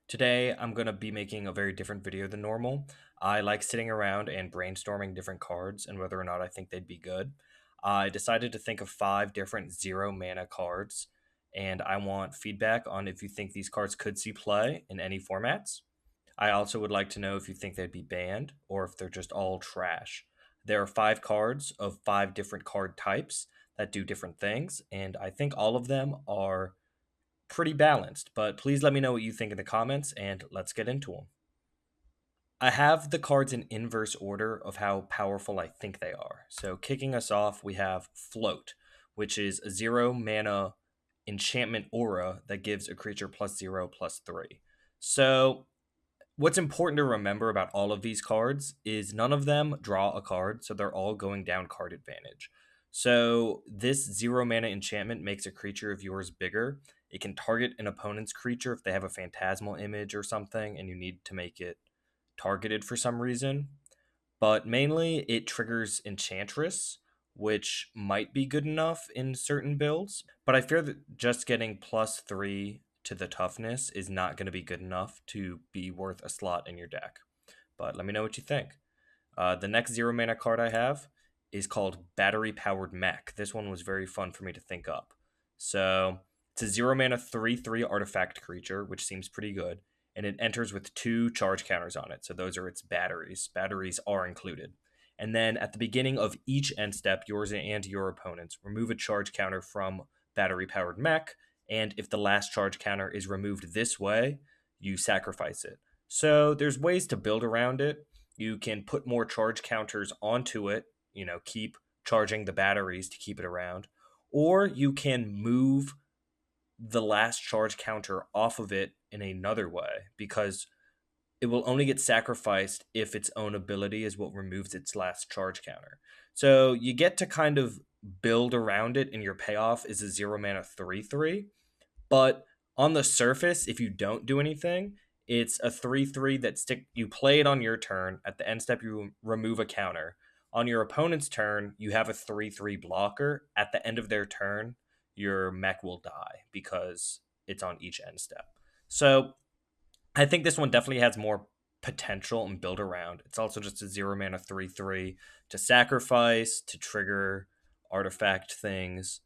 Today, I'm going to be making a very different video than normal. I like sitting around and brainstorming different cards and whether or not I think they'd be good. I decided to think of 5 different 0 mana cards, and I want feedback on if you think these cards could see play in any formats. I also would like to know if you think they'd be banned or if they're just all trash. There are 5 cards of 5 different card types that do different things, and I think all of them are pretty balanced, but please let me know what you think in the comments and let's get into them. I have the cards in inverse order of how powerful I think they are. So, kicking us off, we have Float, which is a 0 mana enchantment aura that gives a creature +0/+3. So, what's important to remember about all of these cards is none of them draw a card, so they're all going down card advantage. So, this 0 mana enchantment makes a creature of yours bigger. It can target an opponent's creature if they have a phantasmal image or something, and you need to make it targeted for some reason. But mainly, it triggers Enchantress, which might be good enough in certain builds. But I fear that just getting +3 to the toughness is not going to be good enough to be worth a slot in your deck. But let me know what you think. The next 0 mana card I have is called Battery Powered Mech. This one was very fun for me to think up. So it's a 0 mana 3/3 artifact creature, which seems pretty good. And it enters with 2 charge counters on it. So those are its batteries. Batteries are included. And then at the beginning of each end step, yours and your opponent's, remove a charge counter from Battery Powered Mech. And if the last charge counter is removed this way, you sacrifice it. So there's ways to build around it. You can put more charge counters onto it, keep charging the batteries to keep it around. Or you can move the last charge counter off of it in another way because it will only get sacrificed if its own ability is what removes its last charge counter. So you get to kind of build around it, and your payoff is a 0 mana 3/3. But on the surface, if you don't do anything, it's a 3/3 that you play it on your turn. At the end step, you remove a counter. On your opponent's turn, you have a 3/3 blocker. At the end of their turn, your mech will die because it's on each end step. So I think this one definitely has more potential and build around. It's also just a 0 mana 3/3 to sacrifice, to trigger artifact things.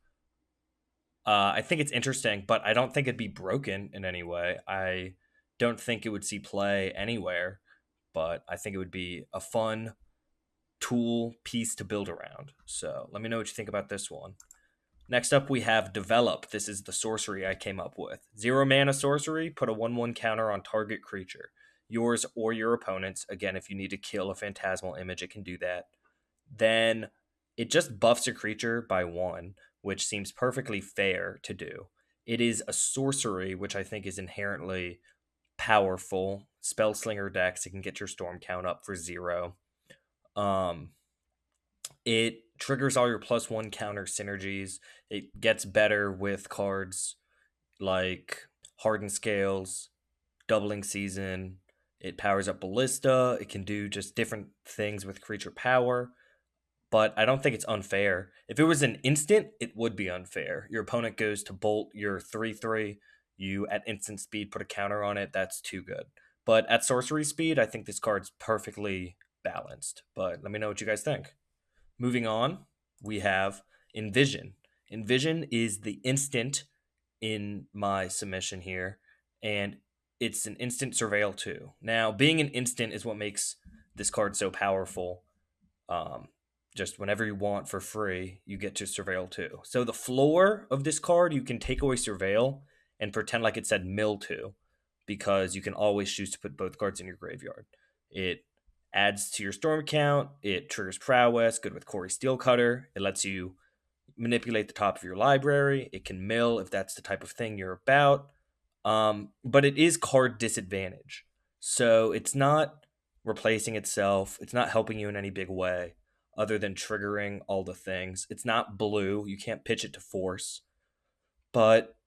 I think it's interesting, but I don't think it'd be broken in any way. I don't think it would see play anywhere, but I think it would be a fun tool piece to build around. So let me know what you think about this one. Next up, we have Develop. This is the sorcery I came up with. 0 mana sorcery, put a 1/1 counter on target creature, yours or your opponent's. Again, if you need to kill a phantasmal image, it can do that. Then it just buffs a creature by 1, which seems perfectly fair to do. It is a sorcery, which I think is inherently powerful. Spellslinger decks, it can get your storm count up for 0. Um, it triggers all your +1 counter synergies. It gets better with cards like Hardened Scales, Doubling Season. It powers up Ballista. It can do just different things with creature power. But I don't think it's unfair. If it was an instant, it would be unfair. Your opponent goes to bolt your 3/3. You, at instant speed, put a counter on it. That's too good. But at sorcery speed, I think this card's perfectly balanced. But let me know what you guys think. Moving on, we have Envision. Envision is the instant in my submission here, and it's an instant surveil too. Now, being an instant is what makes this card so powerful. Um, just whenever you want for free, you get to surveil too. So the floor of this card, you can take away surveil and pretend like it said mill two, because you can always choose to put both cards in your graveyard. It adds to your storm count. It triggers prowess, good with Corey Steelcutter. It lets you manipulate the top of your library. It can mill if that's the type of thing you're about. But it is card disadvantage. So it's not replacing itself. It's not helping you in any big way other than triggering all the things. It's not blue. You can't pitch it to force. But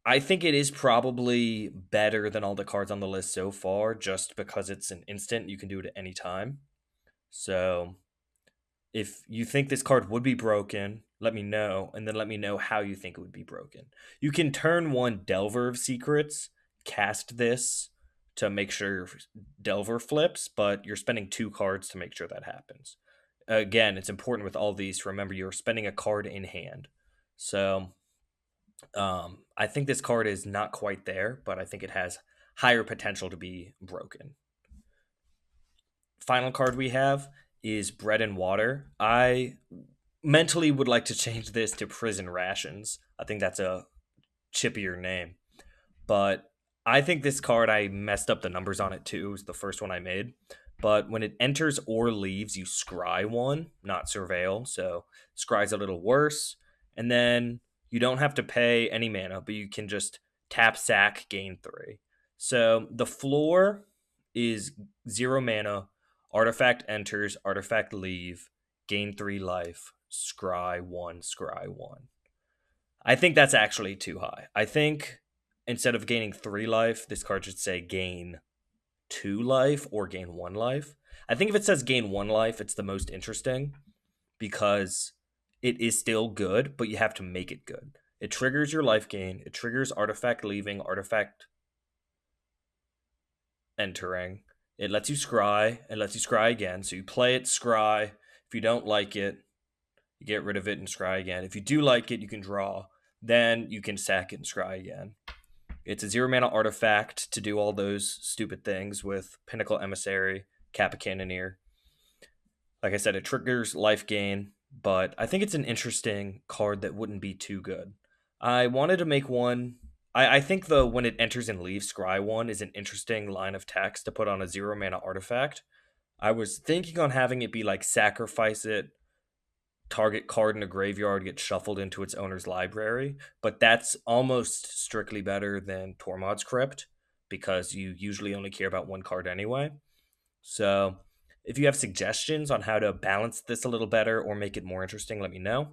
I think it is probably better than all the cards on the list so far just because it's an instant. You can do it at any time. So if you think this card would be broken, let me know, and then let me know how you think it would be broken. You can turn 1 Delver of Secrets, cast this to make sure your Delver flips, but you're spending 2 cards to make sure that happens. Again, it's important with all these to remember you're spending a card in hand. So I think this card is not quite there, but I think it has higher potential to be broken. Final card we have is Bread and Water. I mentally would like to change this to Prison Rations. I think that's a chippier name. But I think this card, I messed up the numbers on it too. It was the first one I made. But when it enters or leaves, you scry one, not surveil. So scry's a little worse. And then you don't have to pay any mana, but you can just tap sack, gain 3. So the floor is 0 mana, artifact enters, artifact leave, gain 3 life, scry 1, scry 1. I think that's actually too high. I think instead of gaining 3 life, this card should say gain 2 life or gain 1 life. I think if it says gain 1 life, it's the most interesting because it is still good, but you have to make it good. It triggers your life gain, it triggers artifact leaving, artifact entering. It lets you scry, it lets you scry again. So you play it, scry. If you don't like it, you get rid of it and scry again. If you do like it, you can draw. Then you can sack it and scry again. It's a 0 mana artifact to do all those stupid things with Pinnacle Emissary, Kappa Cannoneer. Like I said, it triggers life gain, but I think it's an interesting card that wouldn't be too good. I wanted to make one. I think the when it enters and leaves, scry one is an interesting line of text to put on a 0 mana artifact. I was thinking on having it be like sacrifice it, target card in a graveyard gets shuffled into its owner's library, but that's almost strictly better than Tormod's Crypt because you usually only care about 1 card anyway. So if you have suggestions on how to balance this a little better or make it more interesting, let me know.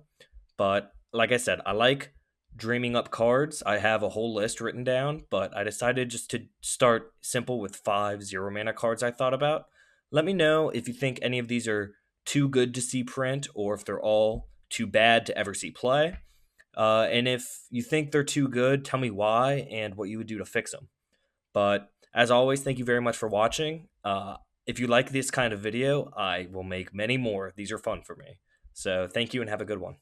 But like I said, I like dreaming up cards. I have a whole list written down, but I decided just to start simple with 5 0 mana cards I thought about. Let me know if you think any of these are too good to see print or if they're all too bad to ever see play. And if you think they're too good, tell me why and what you would do to fix them. But as always, thank you very much for watching. If you like this kind of video, I will make many more. These are fun for me. So thank you and have a good one.